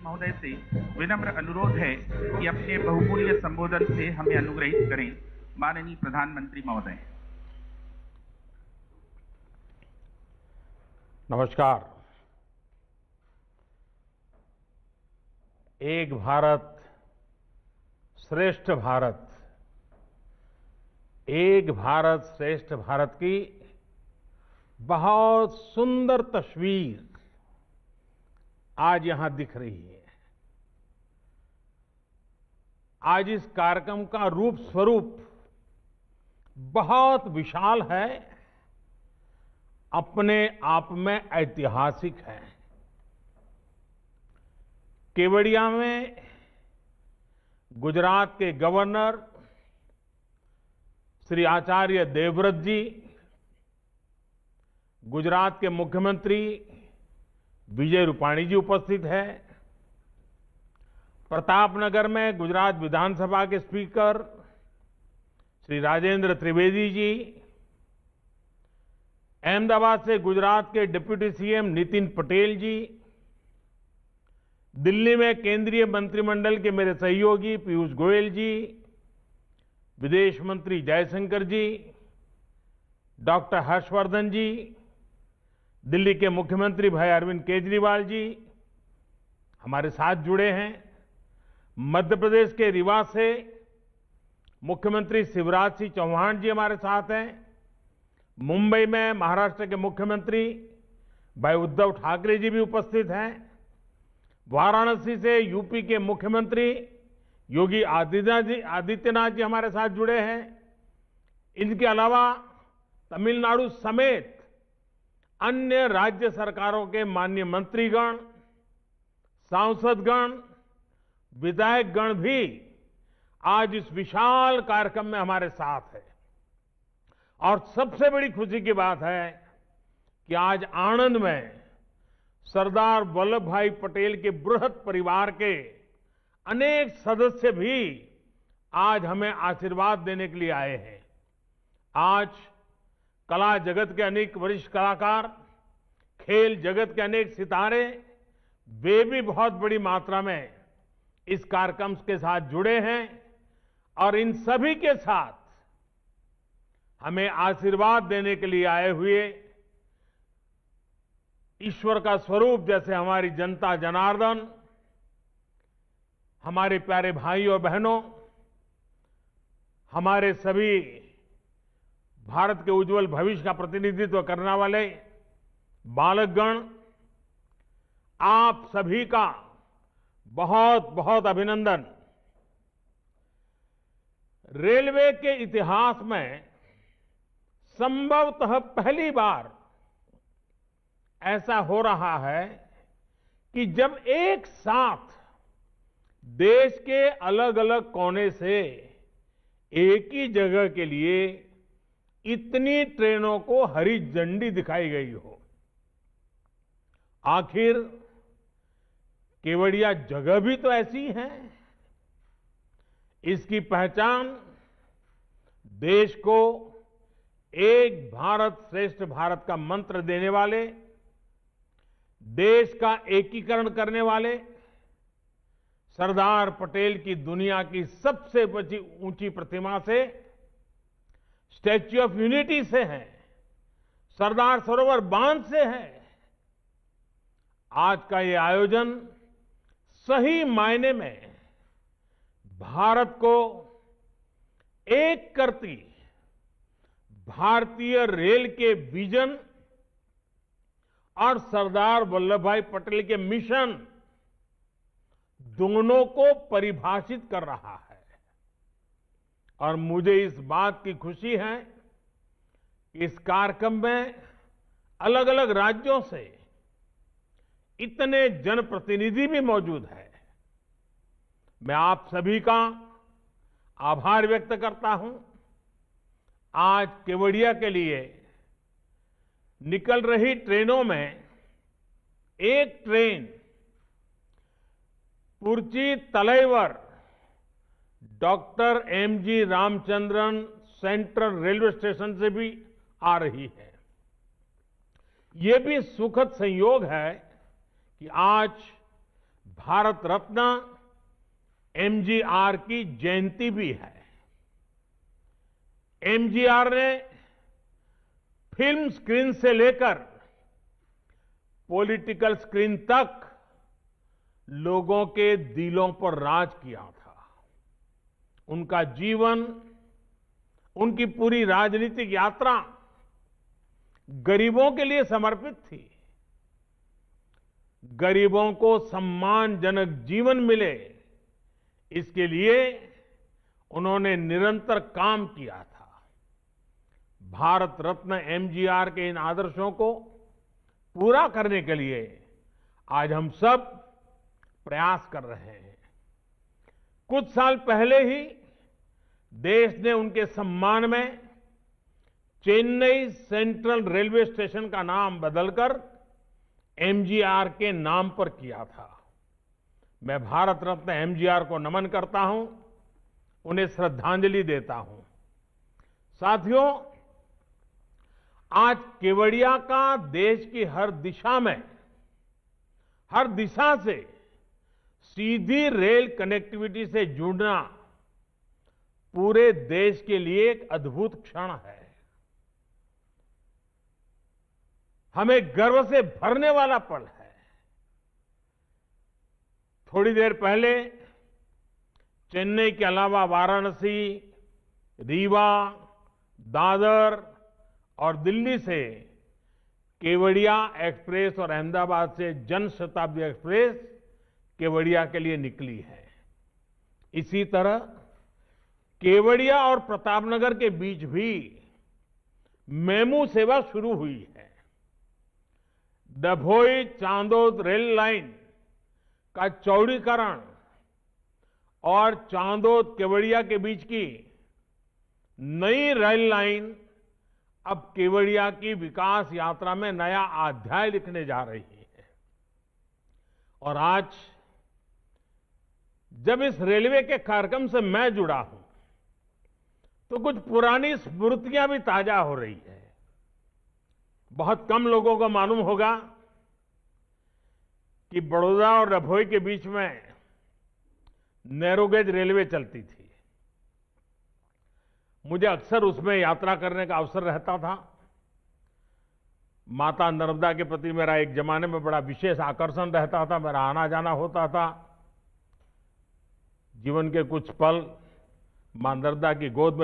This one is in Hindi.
महोदय से विनम्र अनुरोध है कि अपने बहुमूल्य संबोधन से हमें अनुग्रहित करें। माननीय प्रधानमंत्री महोदय। नमस्कार। एक भारत श्रेष्ठ भारत, एक भारत श्रेष्ठ भारत की बहुत सुंदर तस्वीर आज यहां दिख रही है। आज इस कार्यक्रम का रूप स्वरूप बहुत विशाल है, अपने आप में ऐतिहासिक है। केवड़िया में गुजरात के गवर्नर श्री आचार्य देवव्रत जी, गुजरात के मुख्यमंत्री विजय रूपाणी जी उपस्थित है। प्रतापनगर में गुजरात विधानसभा के स्पीकर श्री राजेंद्र त्रिवेदी जी, अहमदाबाद से गुजरात के डिप्टी सीएम नितिन पटेल जी, दिल्ली में केंद्रीय मंत्रिमंडल के मेरे सहयोगी पीयूष गोयल जी, विदेश मंत्री जयशंकर जी, डॉक्टर हर्षवर्धन जी, दिल्ली के मुख्यमंत्री भाई अरविंद केजरीवाल जी हमारे साथ जुड़े हैं। मध्य प्रदेश के रीवा से मुख्यमंत्री शिवराज सिंह चौहान जी हमारे साथ हैं। मुंबई में महाराष्ट्र के मुख्यमंत्री भाई उद्धव ठाकरे जी भी उपस्थित हैं। वाराणसी से यूपी के मुख्यमंत्री योगी आदित्यनाथ जी हमारे साथ जुड़े हैं। इनके अलावा तमिलनाडु समेत अन्य राज्य सरकारों के माननीय मंत्रीगण, सांसदगण, विधायकगण भी आज इस विशाल कार्यक्रम में हमारे साथ है। और सबसे बड़ी खुशी की बात है कि आज आणंद में सरदार वल्लभ भाई पटेल के बृहत परिवार के अनेक सदस्य भी आज हमें आशीर्वाद देने के लिए आए हैं। आज कला जगत के अनेक वरिष्ठ कलाकार, खेल जगत के अनेक सितारे, वे भी बहुत बड़ी मात्रा में इस कार्यक्रम के साथ जुड़े हैं और इन सभी के साथ हमें आशीर्वाद देने के लिए आए हुए ईश्वर का स्वरूप जैसे हमारी जनता जनार्दन, हमारे प्यारे भाई और बहनों, हमारे सभी भारत के उज्जवल भविष्य का प्रतिनिधित्व करने वाले बालकगण, आप सभी का बहुत बहुत अभिनंदन। रेलवे के इतिहास में संभवतः पहली बार ऐसा हो रहा है कि जब एक साथ देश के अलग अलग कोने से एक ही जगह के लिए इतनी ट्रेनों को हरी झंडी दिखाई गई हो। आखिर केवड़िया जगह भी तो ऐसी है। इसकी पहचान देश को एक भारत श्रेष्ठ भारत का मंत्र देने वाले, देश का एकीकरण करने वाले सरदार पटेल की दुनिया की सबसे ऊंची प्रतिमा से, स्टैच्यू ऑफ यूनिटी से है, सरदार सरोवर बांध से है। आज का ये आयोजन सही मायने में भारत को एक करती भारतीय रेल के विजन और सरदार वल्लभ भाई पटेल के मिशन दोनों को परिभाषित कर रहा है। और मुझे इस बात की खुशी है कि इस कार्यक्रम में अलग अलग राज्यों से इतने जनप्रतिनिधि भी मौजूद हैं। मैं आप सभी का आभार व्यक्त करता हूं। आज केवड़िया के लिए निकल रही ट्रेनों में एक train Puratchi Thalaivar doctor MG Ramachandran central railway station से भी आ रही है। ये भी सुखद संयोग है कि आज भारत रत्न एमजीआर की जयंती भी है। एमजीआर ने फिल्म स्क्रीन से लेकर पॉलिटिकल स्क्रीन तक लोगों के दिलों पर राज किया था। उनका जीवन, उनकी पूरी राजनीतिक यात्रा गरीबों के लिए समर्पित थी। गरीबों को सम्मानजनक जीवन मिले, इसके लिए उन्होंने निरंतर काम किया था। भारत रत्न एमजीआर के इन आदर्शों को पूरा करने के लिए आज हम सब प्रयास कर रहे हैं। कुछ साल पहले ही देश ने उनके सम्मान में चेन्नई सेंट्रल रेलवे स्टेशन का नाम बदलकर एमजीआर के नाम पर किया था। मैं भारत रत्न एमजीआर को नमन करता हूं, उन्हें श्रद्धांजलि देता हूं। साथियों, आज केवड़िया का देश की हर दिशा से सीधी रेल कनेक्टिविटी से जुड़ना पूरे देश के लिए एक अद्भुत क्षण है। हमें गर्व से भरने वाला पल है। थोड़ी देर पहले चेन्नई के अलावा वाराणसी, रीवा, दादर और दिल्ली से केवड़िया एक्सप्रेस और अहमदाबाद से जन शताब्दी एक्सप्रेस केवड़िया के लिए निकली है। इसी तरह केवड़िया और प्रतापनगर के बीच भी मेमू सेवा शुरू हुई है। डभोई चांदोद रेल लाइन का चौड़ीकरण और चांदोद केवड़िया के बीच की नई रेल लाइन अब केवड़िया की विकास यात्रा में नया अध्याय लिखने जा रही है। और आज जब इस रेलवे के कार्यक्रम से मैं जुड़ा हूं, तो कुछ पुरानी स्मृतियां भी ताजा हो रही है। बहुत कम लोगों को मालूम होगा कि बड़ौदा और डभोई के बीच में नैरोगेज रेलवे चलती थी। मुझे अक्सर उसमें यात्रा करने का अवसर रहता था। माता नर्मदा के प्रति मेरा एक जमाने में बड़ा विशेष आकर्षण रहता था। मेरा आना जाना होता था। जीवन के कुछ पल मां नर्मदा की गोद में